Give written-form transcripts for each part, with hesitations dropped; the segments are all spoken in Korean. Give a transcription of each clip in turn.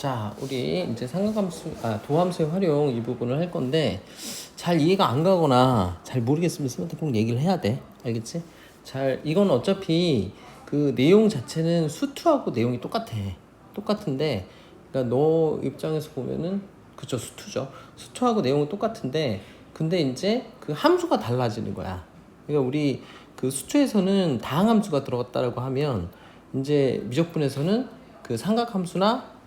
자, 우리 이제 도함수의 활용 이 부분을 할 건데 잘 이해가 안 가거나 잘 모르겠으면 쌤한테 꼭 얘기를 해야 돼. 알겠지? 이건 어차피 그 내용 자체는 수투하고 내용이 똑같은데, 그러니까 너 입장에서 보면은 그쵸, 수투죠. 수투하고 내용은 똑같은데, 근데 이제 그 함수가 달라지는 거야. 그러니까 우리 그 수투에서는 다항함수가 들어갔다라고 하면 이제 미적분에서는 그 삼각함수나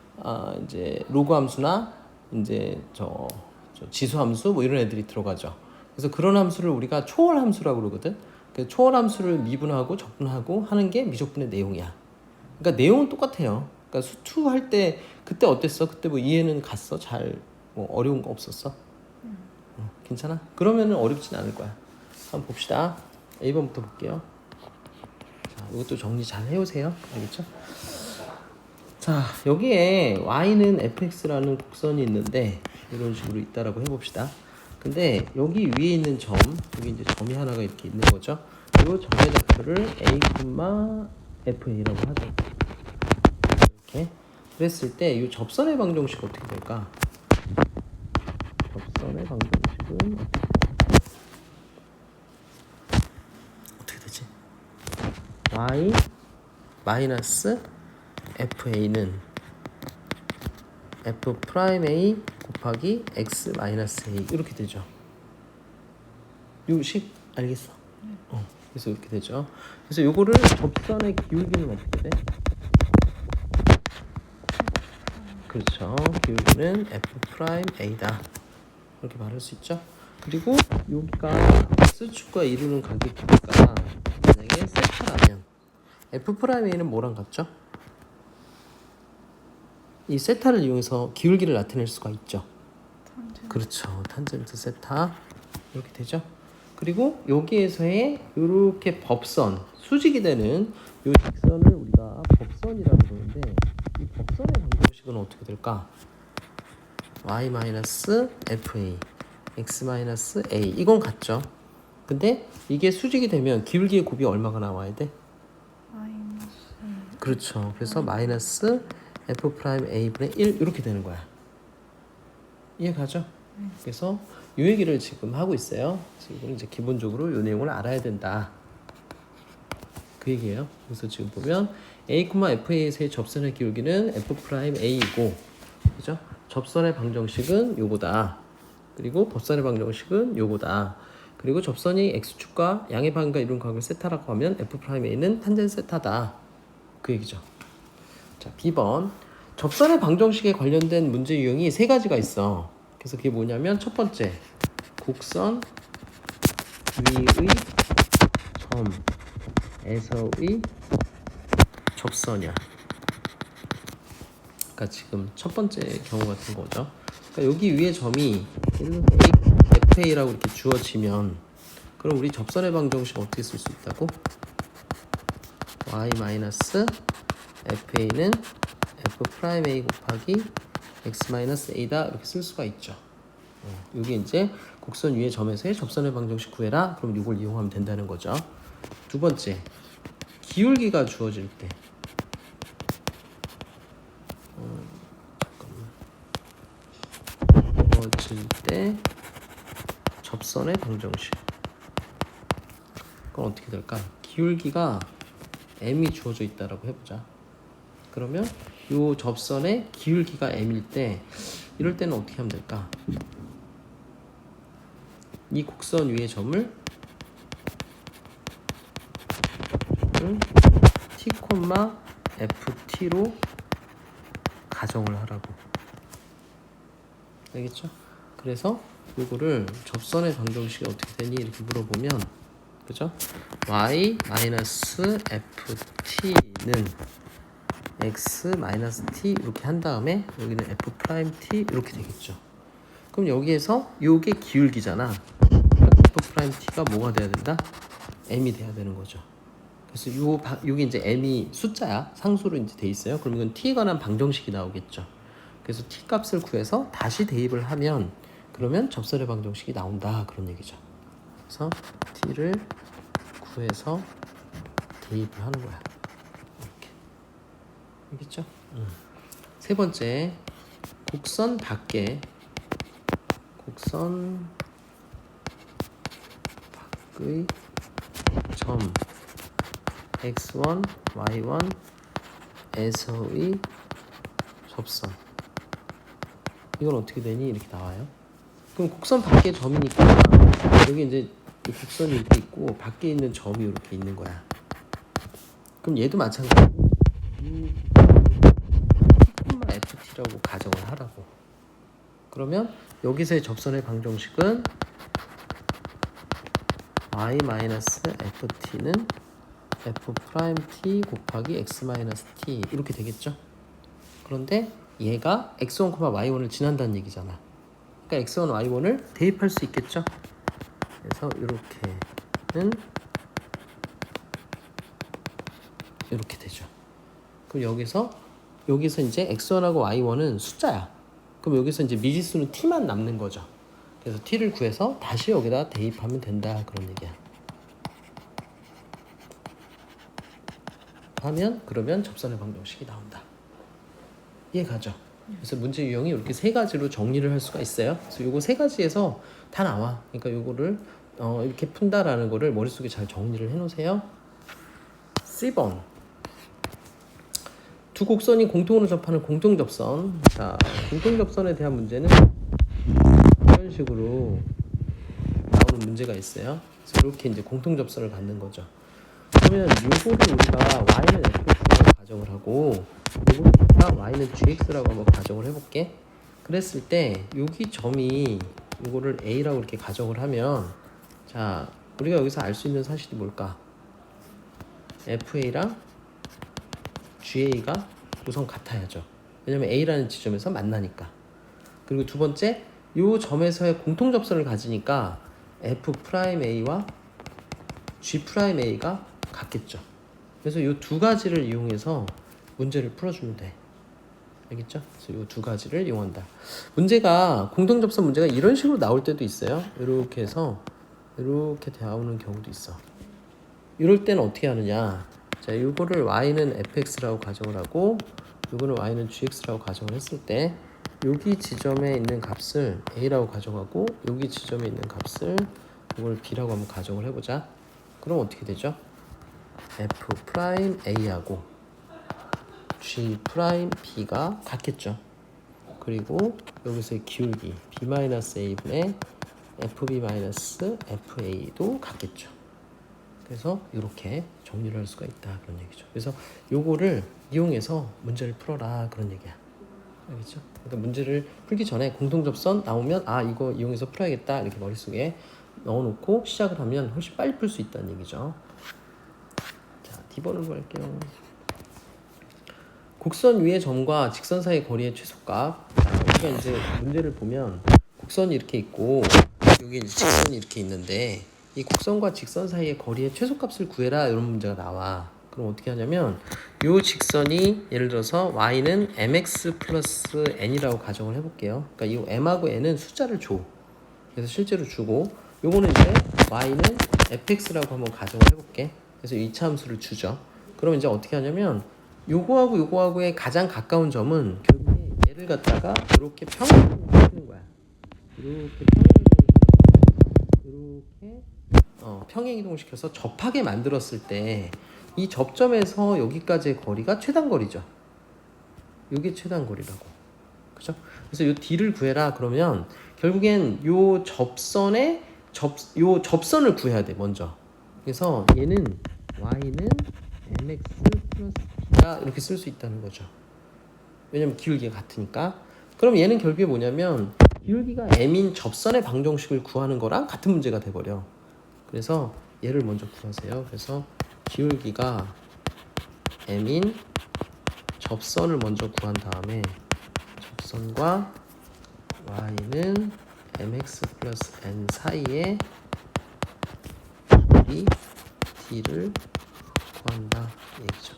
이제 로그 함수나 이제 저 지수 함수 뭐 이런 애들이 들어가죠. 그래서 그런 함수를 우리가 초월 함수라고 그러거든. 그 초월 함수를 미분하고 적분하고 하는 게 미적분의 내용이야. 그러니까 내용은 똑같아요. 그러니까 수투 할 때 그때 어땠어? 그때 뭐 이해는 갔어? 잘 뭐 어려운 거 없었어? 괜찮아? 그러면은 어렵진 않을 거야. 한번 봅시다. A번부터 볼게요. 자, 이것도 정리 잘 해오세요. 알겠죠? 자, 여기에 y는 fx라는 곡선이 있는데 이런 식으로 있다라고 해봅시다. 근데 여기 위에 있는 점, 여기 이제 점이 하나가 이렇게 있는 거죠. 이 점의 좌표를 a, fa라고 하죠. 이렇게 그랬을 때 이 접선의 방정식 어떻게 될까? 접선의 방정식은 어떻게 되지? y 마이너스 fa는 f 프라임 a 곱하기 x 마이너스 a 이렇게 되죠. 요 식 알겠어? 그래서 이렇게 되죠. 그래서 요거를 접선의 기울기는 어떻게 돼? 그렇죠. 기울기는 f 프라임 a다. 이렇게 말할 수 있죠. 그리고 여기가 x축과 이루는 가격이니까 만약에 세타라면 f 프라임 a는 뭐랑 같죠? 이 세타를 이용해서 기울기를 나타낼 수가 있죠. 그렇죠. 탄젠트 세타 이렇게 되죠. 그리고 여기에서의 이렇게 법선 수직이 되는 이 직선을 우리가 법선이라고 그러는데 이 법선의 방정식은 어떻게 될까? y-fa x-a 이건 같죠. 근데 이게 수직이 되면 기울기의 곱이 얼마가 나와야 돼? 그렇죠. 그래서 마이너스 f 프라임 a 분의 1 이렇게 되는 거야. 이해가죠? 그래서 이 얘기를 지금 하고 있어요. 지금 이제 기본적으로 이 내용을 알아야 된다. 그 얘기예요. 그래서 지금 보면 a, fa에서의 접선의 기울기는 f 프라임 a이고, 그죠? 접선의 방정식은 요거다. 그리고 법선의 방정식은 요거다. 그리고 접선이 x축과 양의 반과 이룬 각을 세타라고 하면 f 프라임 a는 탄젠 세타다. 그 얘기죠. 자, B번. 접선의 방정식에 관련된 문제 유형이 세 가지가 있어. 그래서 그게 뭐냐면 첫 번째, 곡선 위의 점에서의 접선이야. 그러니까 지금 첫 번째 경우 같은 거죠. 그러니까 여기 위에 점이 FA라고 이렇게 주어지면 그럼 우리 접선의 방정식 어떻게 쓸 수 있다고? y-FA는 f 프라임 a 곱하기 x 마이너스 a다 이렇게 쓸 수가 있죠. 이게 이제 곡선 위의 점에서의 접선의 방정식 구해라. 그럼 이걸 이용하면 된다는 거죠. 두 번째, 기울기가 주어질 때. 주어질 때 접선의 방정식. 그건 어떻게 될까? 기울기가 m이 주어져 있다라고 해보자. 그러면 이 접선의 기울기가 m일 때 이럴 때는 어떻게 하면 될까? 이 곡선 위의 점을 t, ft로 가정을 하라고. 알겠죠? 그래서 이거를 접선의 방정식이 어떻게 되니? 이렇게 물어보면, 그죠? y-ft는 x-t 이렇게 한 다음에 여기는 f''t 이렇게 되겠죠. 그럼 여기에서 요게 기울기잖아. f''t가 뭐가 돼야 된다? m이 돼야 되는 거죠. 그래서 요게 이제 m이 숫자야. 상수로 이제 돼 있어요. 그럼 이건 t에 관한 방정식이 나오겠죠. 그래서 t 값을 구해서 다시 대입을 하면 그러면 접선의 방정식이 나온다. 그런 얘기죠. 그래서 t를 구해서 대입을 하는 거야. 이렇게. 알겠죠? 세 번째, 곡선 밖에 밖의 점 x1, y1에서의 접선. 이건 어떻게 되니? 이렇게 나와요. 그럼 곡선 밖의 점이니까 여기 이제 이 곡선이 이렇게 있고 밖에 있는 점이 이렇게 있는 거야. 그럼 얘도 마찬가지로 ft라고 가정을 하라고. 그러면 여기서의 접선의 방정식은 y-ft는 f't 곱하기 x-t 이렇게 되겠죠. 그런데 얘가 x1, y1을 지난다는 얘기잖아. 그러니까 x1, y1을 대입할 수 있겠죠. 그래서 이렇게는 이렇게 되죠. 그럼 여기서 이제 x1하고 y1은 숫자야. 그럼 여기서 이제 미지수는 t만 남는 거죠. 그래서 t를 구해서 다시 여기다 대입하면 된다, 그런 얘기야. 그러면 접선의 방정식이 나온다. 이해가죠? 그래서 문제 유형이 이렇게 세 가지로 정리를 할 수가 있어요. 그래서 요거 세 가지에서 다 나와. 그러니까 요거를 이렇게 푼다라는 거를 머릿속에 잘 정리를 해놓으세요. C번. 두 곡선이 공통으로 접하는 공통접선. 자, 공통접선에 대한 문제는 이런 식으로 나오는 문제가 있어요. 그래서 이렇게 이제 공통접선을 갖는 거죠. 그러면 요거를 우리가 y는 fx라고 가정을 하고 요거를 y는 gx라고 한번 가정을 해볼게. 그랬을 때 여기 점이 요거를 a라고 이렇게 가정을 하면, 자, 우리가 여기서 알 수 있는 사실이 뭘까? fa랑 ga가 우선 같아야죠. 왜냐면 a라는 지점에서 만나니까. 그리고 두 번째, 요 점에서의 공통접선을 가지니까 f'a와 g'a가 같겠죠. 그래서 이 두 가지를 이용해서 문제를 풀어주면 돼. 알겠죠? 그래서 이 두 가지를 이용한다. 문제가, 공통접선 문제가 이런 식으로 나올 때도 있어요. 이렇게 해서 이렇게 나오는 경우도 있어. 이럴 때는 어떻게 하느냐? 자, 이거를 y는 fx라고 가정을 하고 이거는 y는 gx라고 가정을 했을 때 여기 지점에 있는 값을 a라고 가정하고 여기 지점에 있는 값을 이걸 b라고 한번 가정을 해보자. 그럼 어떻게 되죠? f'a하고 g'b가 같겠죠. 그리고 여기서의 기울기 b-a분의 fb-fa도 같겠죠. 그래서 이렇게 정리를 할 수가 있다, 그런 얘기죠. 그래서 요거를 이용해서 문제를 풀어라, 그런 얘기야. 알겠죠? 그러니까 문제를 풀기 전에 공통접선 나오면 이거 이용해서 풀어야겠다 이렇게 머릿속에 넣어놓고 시작을 하면 훨씬 빨리 풀 수 있다는 얘기죠. 자, D번으로 갈게요. 곡선 위의 점과 직선 사이의 거리의 최소값. 우리가 이제 문제를 보면 곡선이 이렇게 있고 여기 이제 직선이 이렇게 있는데 이 곡선과 직선 사이의 거리의 최소값을 구해라, 이런 문제가 나와. 그럼 어떻게 하냐면 요 직선이 예를 들어서 y는 mx 플러스 n이라고 가정을 해볼게요. 그러니까 이 m하고 n은 숫자를 줘. 그래서 실제로 주고 요거는 이제 y는 fx라고 한번 가정을 해볼게. 그래서 이차함수를 주죠. 그럼 이제 어떻게 하냐면 요거하고 요거하고의 가장 가까운 점은 결국에 얘를 갖다가 이렇게 평행이동을 시키는 거야. 이렇게 평행이동을 시켜서 접하게 만들었을 때 이 접점에서 여기까지의 거리가 최단거리죠. 이게 최단거리라고. 그죠? 그래서 요 d를 구해라 그러면 결국엔 요 접선의 요 접선을 구해야 돼, 먼저. 그래서 얘는 y는 mx 플러스 b가 이렇게 쓸 수 있다는 거죠. 왜냐면 기울기가 같으니까. 그럼 얘는 결국에 뭐냐면 기울기가 m인 접선의 방정식을 구하는 거랑 같은 문제가 돼버려. 그래서 얘를 먼저 구하세요. 그래서 기울기가 m인 접선을 먼저 구한 다음에 접선과 y는 mx 플러스 n 사이에 이 d를 구한다 얘기죠.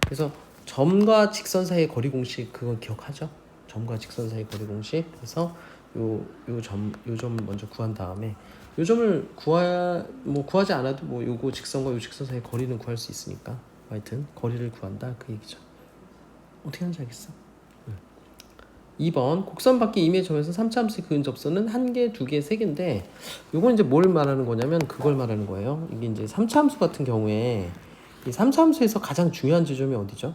그래서 점과 직선 사이의 거리 공식, 그건 기억하죠? 점과 직선 사이의 거리 공식. 그래서 요 점을 먼저 구한 다음에 요 점을 구하지 않아도 요거 직선과 요 직선 사이의 거리는 구할 수 있으니까 하여튼 거리를 구한다, 그 얘기죠. 어떻게 하는지 알겠어? 2번 곡선 밖의 임의 점에서 3차 함수의 그은 접선은 1개, 2개, 3개인데 요건 이제 뭘 말하는 거냐면 그걸 말하는 거예요. 이게 이제 3차 함수 같은 경우에 이 3차 함수에서 가장 중요한 지점이 어디죠?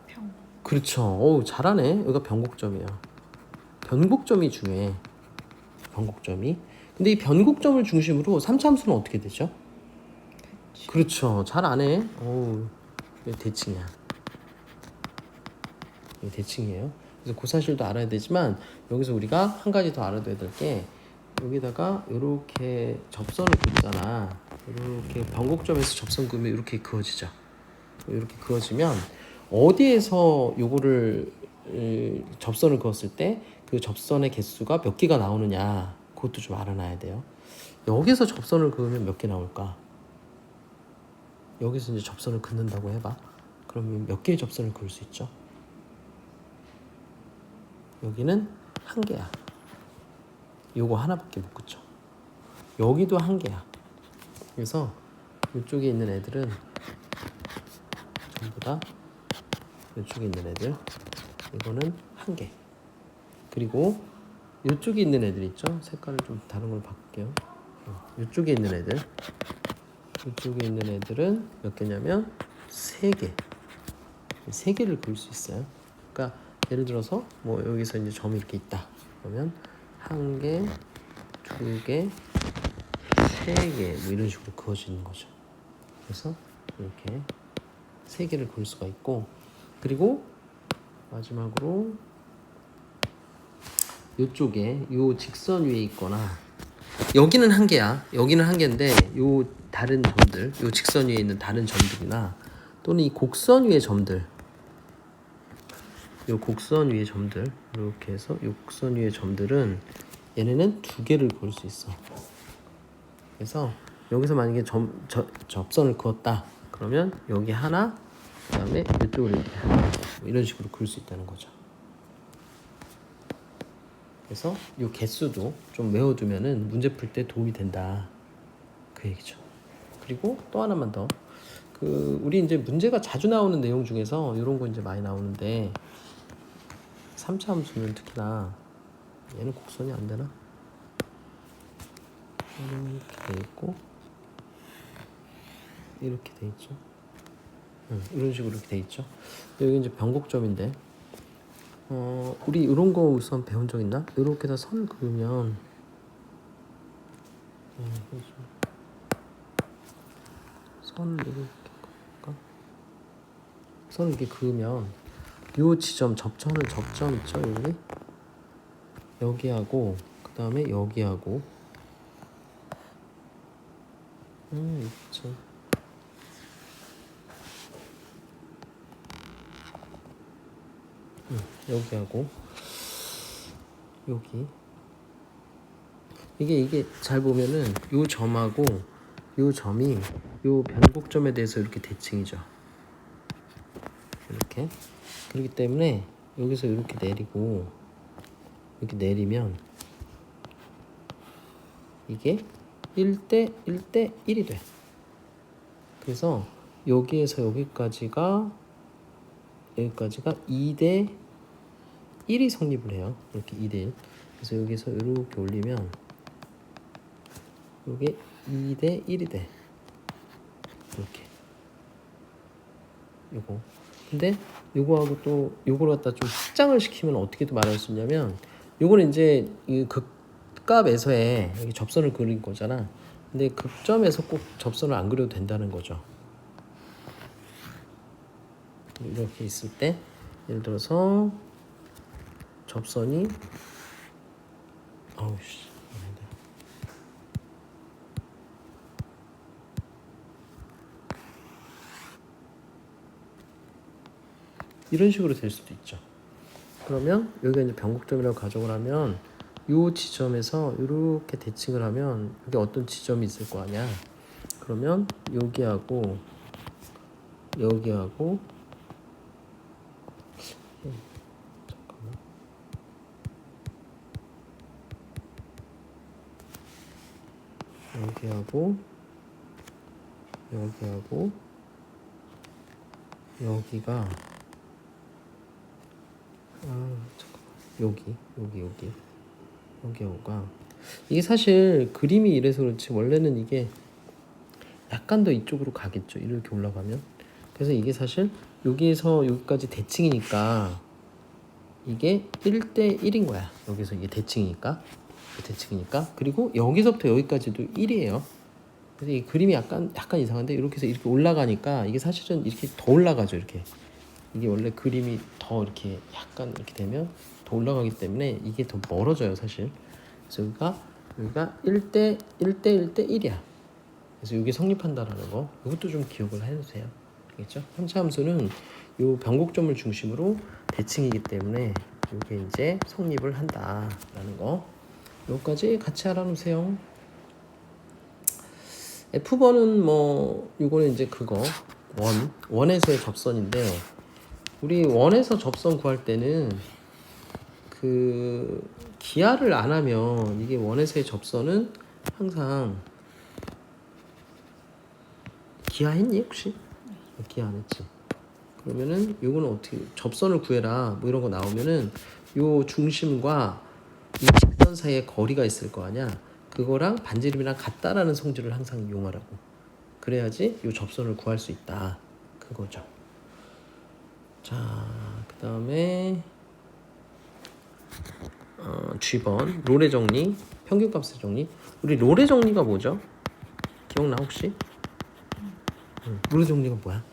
평. 그렇죠. 오, 잘하네. 여기가 변곡점이야. 변곡점이 중요해. 변곡점이. 근데 이 변곡점을 중심으로 3차 함수는 어떻게 되죠? 그렇죠. 잘 안 해. 오, 이거 대칭이야. 이거 대칭이에요. 그래서 그 사실도 알아야 되지만 여기서 우리가 한 가지 더 알아둬야 될 게 여기다가 이렇게 접선을 긋잖아. 이렇게 변곡점에서 접선 그으면 이렇게 그어지죠. 이렇게 그어지면 어디에서 요거를 접선을 그었을 때 그 접선의 개수가 몇 개가 나오느냐 그것도 좀 알아놔야 돼요. 여기서 접선을 그으면 몇 개 나올까? 여기서 이제 접선을 긋는다고 해봐. 그러면 몇 개의 접선을 그을 수 있죠? 여기는 한 개야. 요거 하나밖에 못 긋죠. 여기도 한 개야. 그래서 이쪽에 있는 애들은 전부 다 이쪽에 있는 애들 이거는 한 개. 그리고 이쪽에 있는 애들 있죠? 색깔을 좀 다른 걸로 바꿀게요. 이쪽에 있는 애들 이쪽에 있는 애들은 몇 개냐면 세 개. 세 개를 그을 수 있어요. 그러니까 예를 들어서 뭐 여기서 이제 점이 이렇게 있다. 그러면 한 개, 두 개, 세 개 뭐 이런 식으로 그어지는 거죠. 그래서 이렇게 세 개를 그을 수가 있고 그리고 마지막으로 이쪽에 요 직선 위에 있거나 여기는 한 개야. 여기는 한 개인데 요 다른 점들, 요 직선 위에 있는 다른 점들이나 또는 이 곡선 위의 점들, 요 곡선 위의 점들 이렇게 해서 요 곡선 위의 점들은 얘네는 두 개를 그을 수 있어. 그래서 여기서 만약에 접선을 그었다. 그러면 여기 하나, 그다음에 이쪽으로 이렇게 뭐 이런 식으로 그을 수 있다는 거죠. 그래서 이 개수도 좀 외워두면은 문제 풀 때 도움이 된다. 그 얘기죠. 그리고 또 하나만 더. 우리 이제 문제가 자주 나오는 내용 중에서 이런 거 이제 많이 나오는데 3차 함수는 특히나 얘는 곡선이 안 되나? 이렇게 돼 있고 이렇게 돼 있죠. 이런 식으로 이렇게 돼 있죠. 여기 이제 변곡점인데 우리 이런 거 우선 배운 적 있나? 이렇게 다 선 그으면 선을 이렇게 그을까? 선을 이렇게 그으면 요 지점 접점 있죠 여기 여기하고 그 다음에 여기하고 있죠. 여기하고 여기 이게 잘 보면은 요 점하고 요 점이 요 변곡점에 대해서 이렇게 대칭이죠. 이렇게 그렇기 때문에 여기서 이렇게 내리고 이렇게 내리면 이게 1대 1대 1이 돼. 그래서 여기에서 여기까지가 2대 1이 성립을 해요. 이렇게 2대 1. 그래서 여기서 이렇게 올리면 이게 2대 1이 돼. 이렇게. 요거. 근데 요거하고 또 요걸 갖다 좀 확장을 시키면 어떻게 또 말할 수 있냐면 요거는 이제 이 극값에서의 여기 접선을 그린 거잖아. 근데 극점에서 꼭 접선을 안 그려도 된다는 거죠. 이렇게 있을 때 예를 들어서 접선이 어우씨 이런 식으로 될 수도 있죠. 그러면 여기가 이제 변곡점이라고 가정을 하면 이 지점에서 이렇게 대칭을 하면 여기 어떤 지점이 있을 거 아니야. 그러면 여기하고 여기하고 잠깐만. 여기하고 여기하고 여기가 여기 5가 이게 사실 그림이 이래서 그렇지 원래는 이게 약간 더 이쪽으로 가겠죠. 이렇게 올라가면. 그래서 이게 사실 여기에서 여기까지 대칭이니까 이게 1대 1인 거야. 여기서 이게 대칭이니까. 그리고 여기서부터 여기까지도 1이에요. 그래서 이 그림이 약간 이상한데 이렇게 해서 이렇게 올라가니까 이게 사실은 이렇게 더 올라가죠. 이렇게. 이게 원래 그림이 더 이렇게 약간 이렇게 되면 더 올라가기 때문에 이게 더 멀어져요, 사실. 그래서 여기가 1대 1이야. 그래서 이게 성립한다라는 거. 이것도 좀 기억을 해주세요. 알겠죠? 3차 함수는 요 변곡점을 중심으로 대칭이기 때문에 이게 이제 성립을 한다라는 거. 요까지 같이 알아놓으세요. F번은 뭐 요거는 이제 그거 원에서의 접선인데 우리 원에서 접선 구할 때는 그 기하를 안 하면 이게 원에서의 접선은 항상 기하했니 혹시? 기하 안 했지. 그러면은 요거는 어떻게 접선을 구해라 뭐 이런 거 나오면은 요 중심과 이 직선 사이에 거리가 있을 거 아니야. 그거랑 반지름이랑 같다라는 성질을 항상 이용하라고. 그래야지 요 접선을 구할 수 있다. 그거죠. 자, 그 다음에 G번 롤의 정리, 평균값의 정리. 우리 롤의 정리가 뭐죠? 기억나 혹시? 롤의 정리가 뭐야?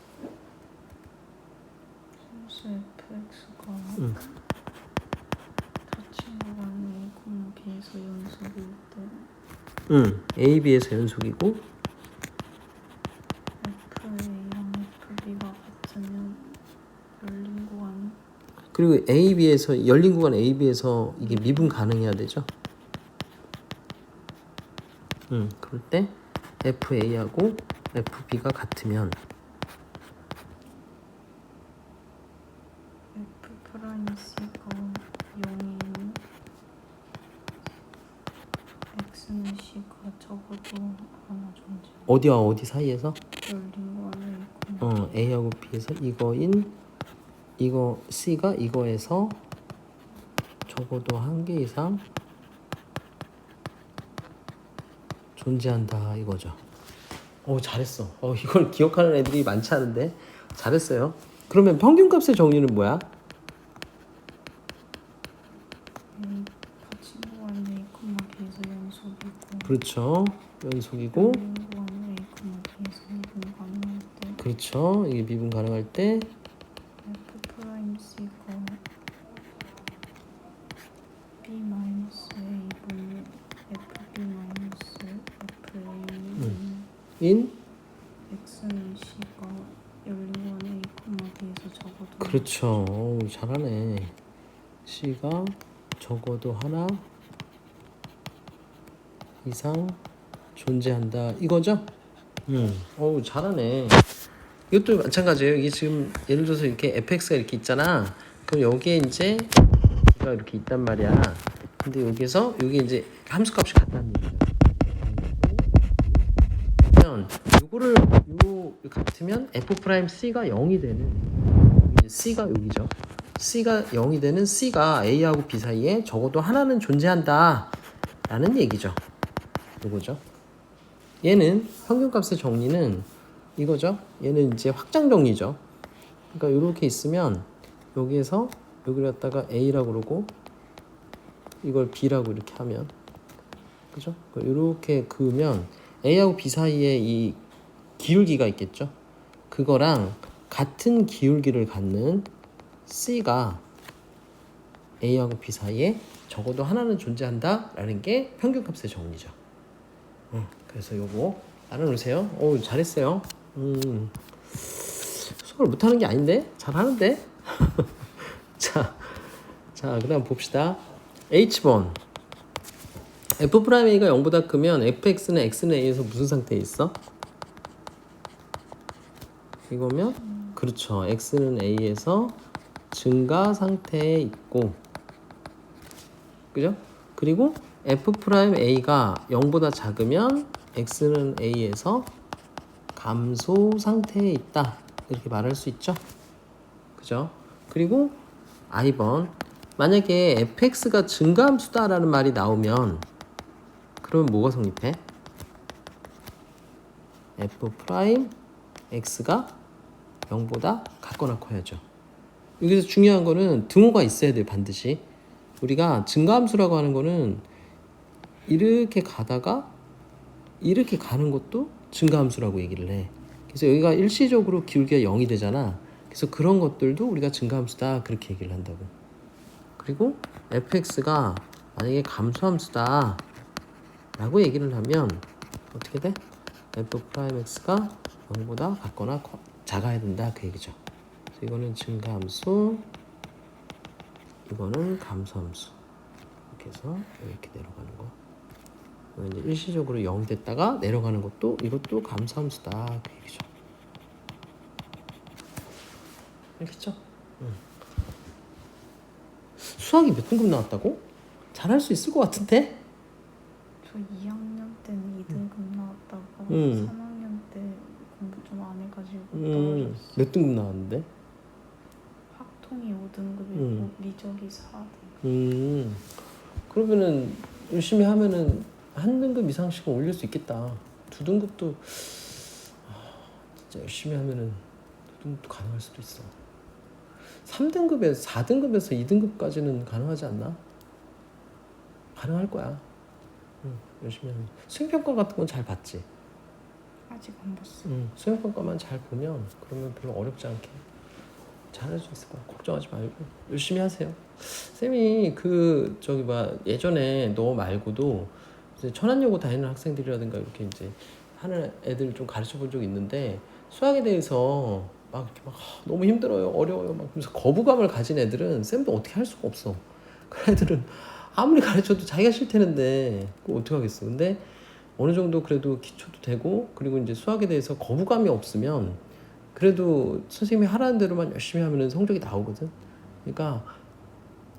순수 fx가 다친구간 a, b에서 연속일 때 A, B에서 연속이고 fa랑 fb가 같으면 열린 구간 그리고 A, B에서 열린 구간 A, B에서 이게 미분 가능해야 되죠? 그럴 때 FA하고 FB가 같으면 f 프라임 c가 0인 x는 c가 적어도 하나 존재. 어디와 어디 사이에서? 열린 구간에 있고 A하고 B에서 이거 C가 이거에서 적어도 한 개 이상 존재한다 이거죠. 잘했어. 이걸 기억하는 애들이 많지 않은데 잘했어요. 그러면 평균값의 정리는 뭐야? 다친구간 a, b에서 연속이고 그렇죠. 연속이고 열린 구간 a, b에서 미분 가능할 때 그렇죠. 이게 미분 가능할 때 f 프라임 c가 b 마이너스 a 분의 fb 마이너스 fa 인 x는 c가 열린 구간 a, b에서 적어도 그렇죠. 잘하네. C가 적어도 하나 이상 존재한다 이거죠? 잘하네. 이것도 마찬가지예요. 이게 지금 예를 들어서 이렇게 fx가 이렇게 있잖아. 그럼 여기에 이제 가 이렇게 있단 말이야. 근데 여기서 여기 이제 함수값이 같다는 얘기죠. 그러면 요거를 요 같으면 f 프라임 c가 0이 되는 c가 여기죠. c가 0이 되는 c가 a하고 b 사이에 적어도 하나는 존재한다 라는 얘기죠. 요거죠. 얘는 평균값의 정리는 이거죠. 얘는 이제 확장 정리죠. 그러니까 이렇게 있으면 여기에서 여기를 갖다가 A라고 그러고 이걸 B라고 이렇게 하면 그죠? 이렇게 그으면 A하고 B 사이에 이 기울기가 있겠죠. 그거랑 같은 기울기를 갖는 C가 A하고 B 사이에 적어도 하나는 존재한다 라는 게 평균값의 정리죠. 그래서 요거 알아놓으세요. 잘했어요. 수학을 못하는 게 아닌데 잘하는데. 자 그다음 봅시다. H번 F'A가 0보다 크면 fx는 x는 a에서 무슨 상태에 있어? 이거면 그렇죠. x는 a에서 증가 상태에 있고 그죠? 그리고 F'A가 0보다 작으면 x는 a에서 감소 상태에 있다 이렇게 말할 수 있죠. 그죠? 그리고 I번 만약에 fx가 증가함수다라는 말이 나오면 그러면 뭐가 성립해? f 프라임 x가 0보다 같거나 커야죠. 여기서 중요한 거는 등호가 있어야 돼요. 반드시. 우리가 증가함수라고 하는 거는 이렇게 가다가 이렇게 가는 것도 증가함수라고 얘기를 해. 그래서 여기가 일시적으로 기울기가 0이 되잖아. 그래서 그런 것들도 우리가 증가함수다 그렇게 얘기를 한다고. 그리고 fx가 만약에 감소함수다 라고 얘기를 하면 어떻게 돼? f 프라임 x가 0보다 같거나 작아야 된다 그 얘기죠. 그래서 이거는 증가함수, 이거는 감소함수. 이렇게 해서 이렇게 내려가는 거. 이제 일시적으로 0 됐다가 내려가는 것도 이것도 감소함수다 그 얘기죠. 알겠죠? 수학이 몇 등급 나왔다고? 잘할 수 있을 것 같은데? 저 2학년 때는 2등급 나왔다가 3학년 때 공부 좀 안 해가지고 떨어졌어요. 몇 등급 나왔는데? 확통이 5등급이고 미적이 4등급. 그러면은 열심히 하면은 한 등급 이상씩은 올릴 수 있겠다. 두 등급도 진짜 열심히 하면은 두 등급도 가능할 수도 있어. 3등급에서 4등급에서 2등급까지는 가능하지 않나? 가능할 거야. 열심히 하면. 수행평가 같은 건 잘 봤지? 아직 안 봤어. 수행평가만 잘 보면 그러면 별로 어렵지 않게 잘할 수 있을 거야. 걱정하지 말고 열심히 하세요. 쌤이 예전에 너 말고도 이제 천안여고 다니는 학생들이라든가 이렇게 이제 하는 애들 좀 가르쳐 본 적이 있는데 수학에 대해서 막 이렇게 막 너무 힘들어요, 어려워요, 막 그래서 거부감을 가진 애들은 쌤도 어떻게 할 수가 없어. 그 애들은 아무리 가르쳐도 자기가 싫다는데 그거 어떻게 하겠어. 근데 어느 정도 그래도 기초도 되고 그리고 이제 수학에 대해서 거부감이 없으면 그래도 선생님이 하라는 대로만 열심히 하면 성적이 나오거든. 그러니까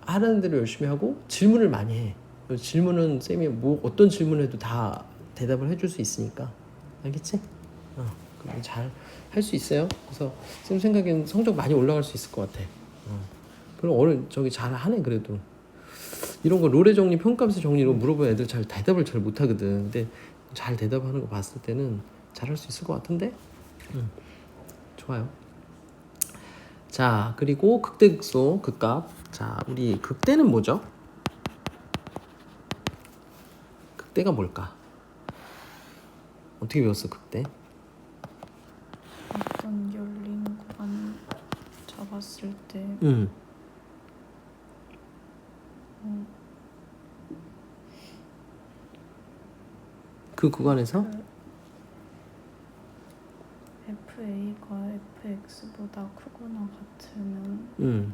하라는 대로 열심히 하고 질문을 많이 해. 질문은 쌤이 뭐 어떤 질문을 해도 다 대답을 해줄 수 있으니까. 알겠지? 그럼 잘 할 수 있어요. 그래서 쌤 생각에는 성적 많이 올라갈 수 있을 것 같아. 그럼 잘 하네 그래도. 이런 거 롤의 정리, 평가함수 정리 이런 거 물어보면 애들 잘 대답을 잘 못하거든. 근데 잘 대답하는 거 봤을 때는 잘할 수 있을 것 같은데? 좋아요. 자, 그리고 극대극소, 극값. 자, 우리 극대는 뭐죠? 극대가 뭘까? 어떻게 배웠어, 극대? 어떤 열린 구간 잡았을 때 그 구간에서 FA가 FX보다 크거나 같으면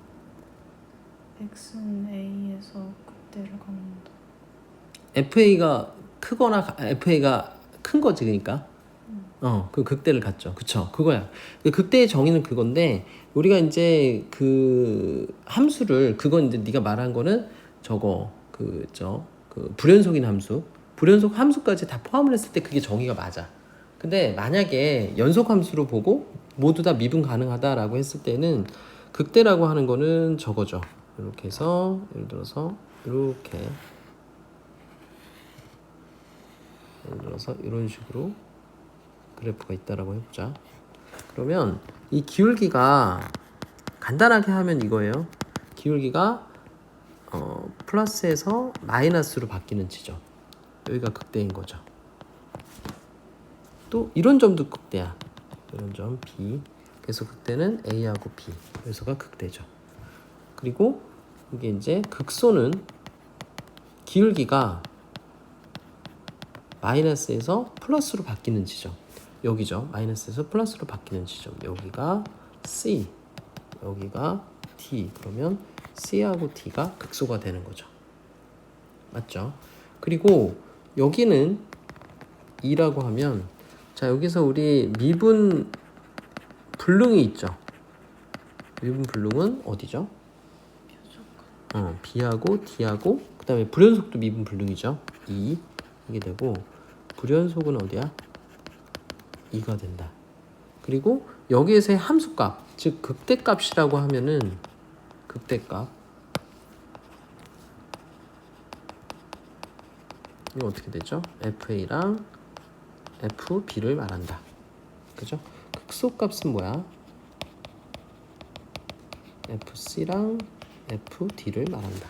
X는 A에서 극대를 갖는다. FA가 크거나 FA가 큰 거지 그러니까. 그 극대를 갖죠. 그쵸? 그거야. 그 극대의 정의는 그건데 우리가 이제 그 함수를 그건 이제 네가 말한 거는 저거 그 불연속인 함수, 불연속 함수까지 다 포함을 했을 때 그게 정의가 맞아. 근데 만약에 연속 함수로 보고 모두 다 미분 가능하다라고 했을 때는 극대라고 하는 거는 저거죠. 이렇게 해서 예를 들어서 이런 식으로 그래프가 있다라고 해보자. 그러면 이 기울기가 간단하게 하면 이거예요. 기울기가 플러스에서 마이너스로 바뀌는 지점. 여기가 극대인 거죠. 또 이런 점도 극대야. 이런 점 B. 그래서 극대는 A하고 B. 그래서가 극대죠. 그리고 이게 이제 극소는 기울기가 마이너스에서 플러스로 바뀌는 지점. 여기죠. 마이너스에서 플러스로 바뀌는 지점. 여기가 C, 여기가 D. 그러면 C하고 D가 극소가 되는 거죠. 맞죠? 그리고 여기는 2라고 하면 자 여기서 우리 미분 불능이 있죠. 미분 불능은 어디죠? B하고 D하고 그 다음에 불연속도 미분 불능이죠. 2 이게 되고 불연속은 어디야? 2가 된다. 그리고 여기에서의 함수값, 즉 극대값이라고 하면은 극대값 이거 어떻게 되죠? FA랑 FB를 말한다. 그죠? 극소값은 뭐야? FC랑 FD를 말한다.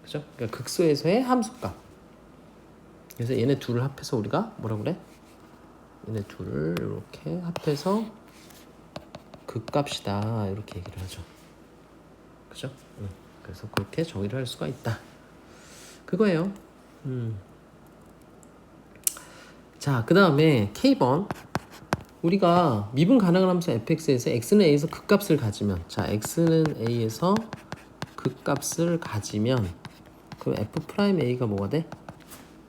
그죠? 그러니까 극소에서의 함수값. 그래서 얘네 둘을 합해서 우리가 뭐라 그래? 얘네 둘을 이렇게 합해서 극값이다 이렇게 얘기를 하죠. 그죠? 그래서 그렇게 정의를 할 수가 있다. 그거예요. 자, 그 다음에 K번. 우리가 미분 가능한 함수 fx에서 x는 a에서 극값을 가지면, 자, x는 a에서 극값을 가지면 그럼 f'a가 뭐가 돼?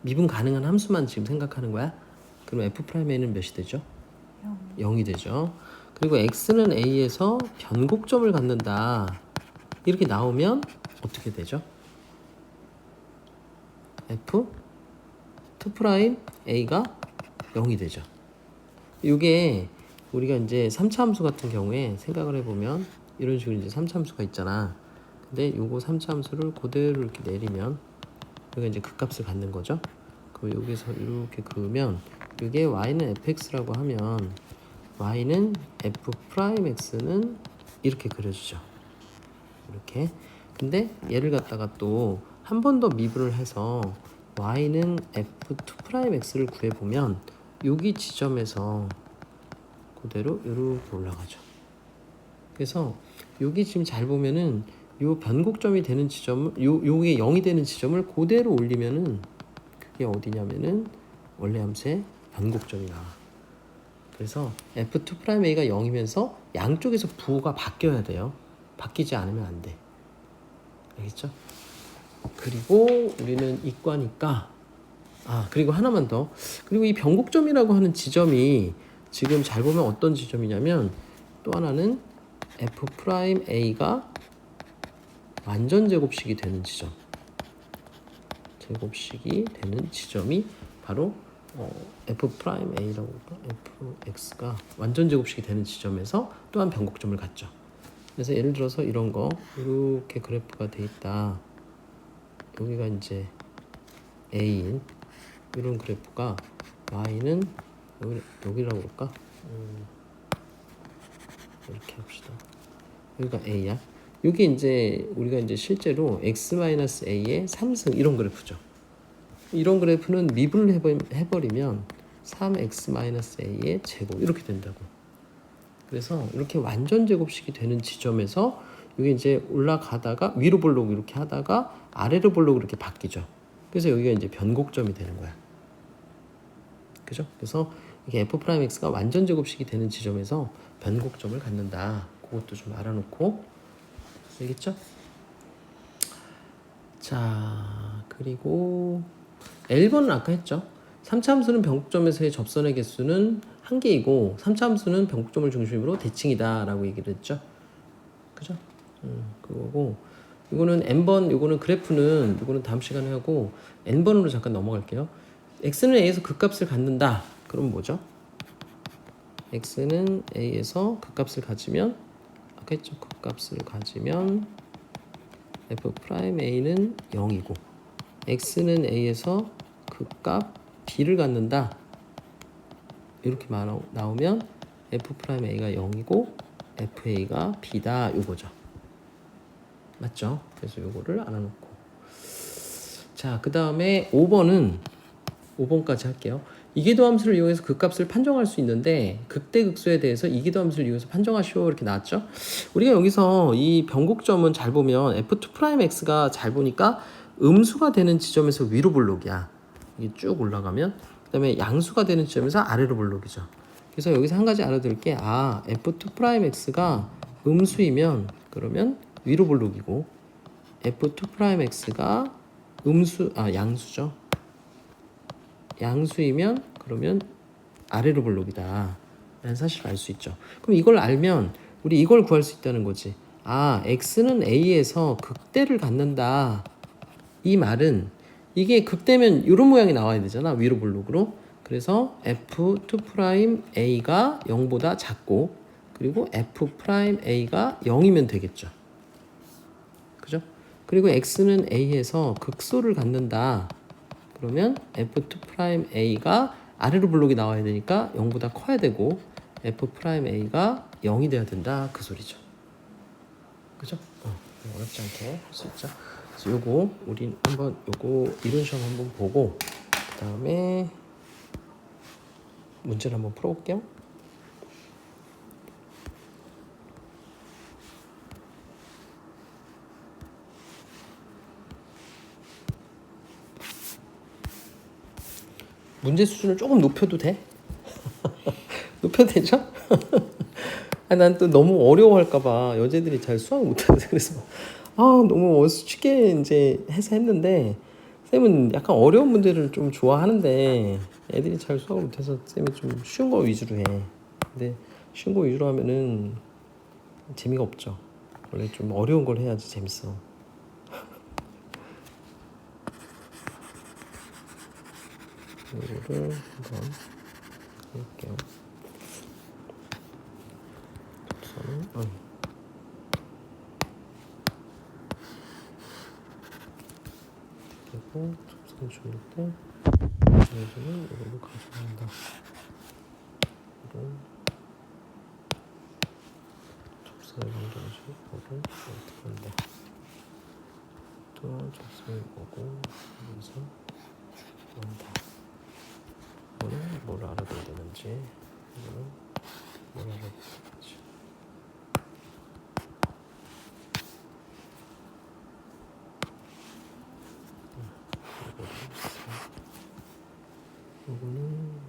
미분 가능한 함수만 지금 생각하는 거야. 그럼 f'a는 몇이 되죠? 0이 되죠. 그리고 x는 a에서 변곡점을 갖는다 이렇게 나오면 어떻게 되죠? f'a가 0이 되죠. 이게 우리가 이제 3차 함수 같은 경우에 생각을 해보면 이런 식으로 이제 3차 함수가 있잖아. 근데 요거 3차 함수를 그대로 이렇게 내리면 여기가 이제 극값을 갖는 거죠. 그럼 여기서 이렇게 그으면 이게 y는 fx라고 하면 y는 f'x는 이렇게 그려주죠. 이렇게. 근데 얘를 갖다가 또 한 번 더 미분을 해서 y는 f2'x를 구해보면 여기 지점에서 그대로 이렇게 올라가죠. 그래서 여기 지금 잘 보면은 요 변곡점이 되는 지점을 요게 0이 되는 지점을 그대로 올리면은 그게 어디냐면은 원래 함수의 변곡점이 나와. 그래서 f2'a가 0이면서 양쪽에서 부호가 바뀌어야 돼요. 바뀌지 않으면 안 돼. 알겠죠? 그리고 우리는 이과니까 그리고 하나만 더. 그리고 이 변곡점이라고 하는 지점이 지금 잘 보면 어떤 지점이냐면 또 하나는 f'a가 완전 제곱식이 되는 지점. 제곱식이 되는 지점이 바로 f'a라고 볼까? fx가 완전 제곱식이 되는 지점에서 또한 변곡점을 갖죠. 그래서 예를 들어서 이런 거 이렇게 그래프가 돼 있다. 여기가 이제 a인 이런 그래프가 y는 여기라고 볼까? 이렇게 합시다. 여기가 a야. 여기 이제 우리가 이제 실제로 x-a의 3승 이런 그래프죠. 이런 그래프는 미분을 해버리면 3x-a의 제곱 이렇게 된다고. 그래서 이렇게 완전 제곱식이 되는 지점에서 이게 이제 올라가다가 위로 볼록 이렇게 하다가 아래로 볼록 이렇게 바뀌죠. 그래서 여기가 이제 변곡점이 되는 거야. 그죠? 그래서 이게 f'x가 완전 제곱식이 되는 지점에서 변곡점을 갖는다. 그것도 좀 알아놓고 알겠죠? 자, 그리고 L번은 아까 했죠. 3차 함수는 변곡점에서의 접선의 개수는 1개이고 3차 함수는 변곡점을 중심으로 대칭이다 라고 얘기를 했죠. 그죠? 그거고 이거는 n번, 이거는 그래프는 이거는 다음 시간에 하고 n번으로 잠깐 넘어갈게요. x는 a에서 극값을 갖는다. 그럼 뭐죠? x는 a에서 극값을 가지면 아까 했죠. 극값을 가지면 f'a는 0이고 x는 a에서 극값 b를 갖는다. 이렇게 나오면 f'a가 0이고 fa가 b다 이거죠. 맞죠? 그래서 요거를 알아놓고 자, 그 다음에 5번까지 할게요. 이기도 함수를 이용해서 극값을 판정할 수 있는데 극대 극소에 대해서 이기도 함수를 이용해서 판정하시오 이렇게 나왔죠. 우리가 여기서 이 변곡점은 잘 보면 f2'x가 잘 보니까 음수가 되는 지점에서 위로 볼록이야. 이게 쭉 올라가면 그 다음에 양수가 되는 지점에서 아래로 볼록이죠. 그래서 여기서 한 가지 알아둘 게 f2'x가 음수이면 그러면 위로 볼록이고 f2'x가 양수죠. 양수이면 그러면 아래로 볼록이다 라는 사실을 알 수 있죠. 그럼 이걸 알면 우리 이걸 구할 수 있다는 거지. x는 a에서 극대를 갖는다. 이 말은 이게 극대면 이런 모양이 나와야 되잖아. 위로 볼록으로. 그래서 f2'a가 0보다 작고 그리고 f'a가 0이면 되겠죠. 그죠? 그리고 x는 a에서 극소를 갖는다. 그러면 F2'A가 아래로 블록이 나와야 되니까 0보다 커야 되고 F'A가 0이 돼야 된다 그 소리죠. 그죠? 어렵지 않게 할 수 있죠. 그래서 요거 우리 한번 요거 이론 시험 한번 보고 그 다음에 문제를 한번 풀어볼게요. 문제 수준을 조금 높여도 돼? 높여도 되죠? 난 또 너무 어려워할까봐 여자들이 잘 수학을 못해서 그래서 너무 쉽게 이제 해서 했는데 쌤은 약간 어려운 문제를 좀 좋아하는데 애들이 잘 수학을 못해서 쌤이 좀 쉬운 거 위주로 해. 근데 쉬운 거 위주로 하면은 재미가 없죠. 원래 좀 어려운 걸 해야지 재밌어. 이거를 한번 해볼게요. 그리고 접선 줄일 때 얘는 이걸로 가져간다. 이런 접선을 만들어서 이거를 어떻게 한다. 또 접선을 보고 여기서 한다. 이거는 뭘 알아둬야 되는지, 이거는 뭘 알아둬야 되는지. 이거는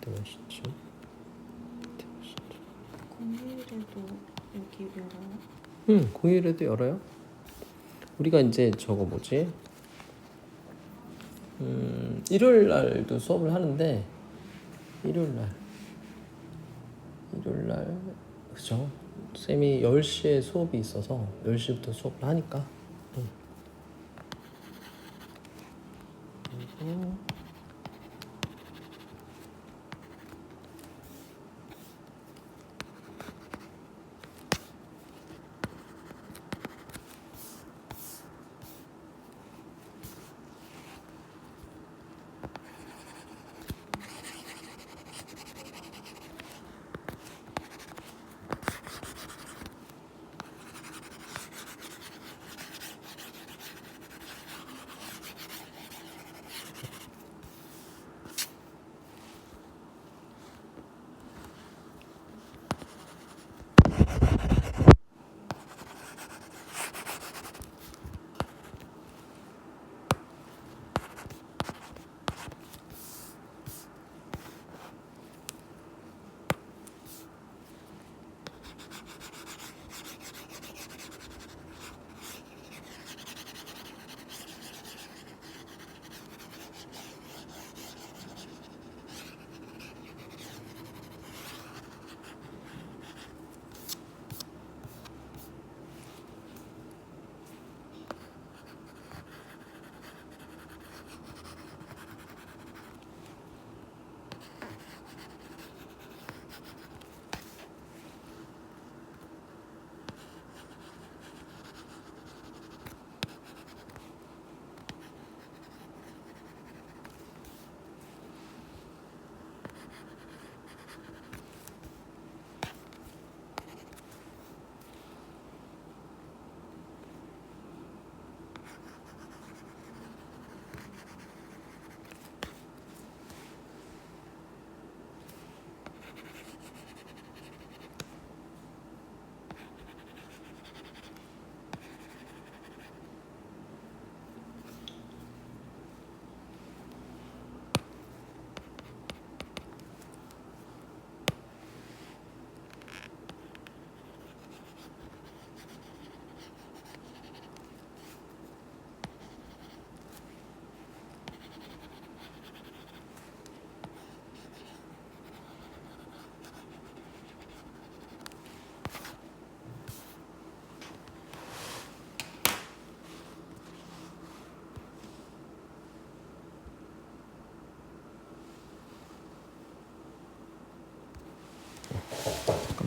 대화시죠. 공휴일에도 여기 열어요? 공휴일에도 열어요. 우리가 이제 저거 뭐지? 일요일 날도 수업을 하는데 일요일 날 그죠? 쌤이 10시에 수업이 있어서 10시부터 수업을 하니까 그리고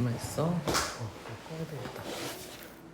가만 있어. 꺼야 되겠다.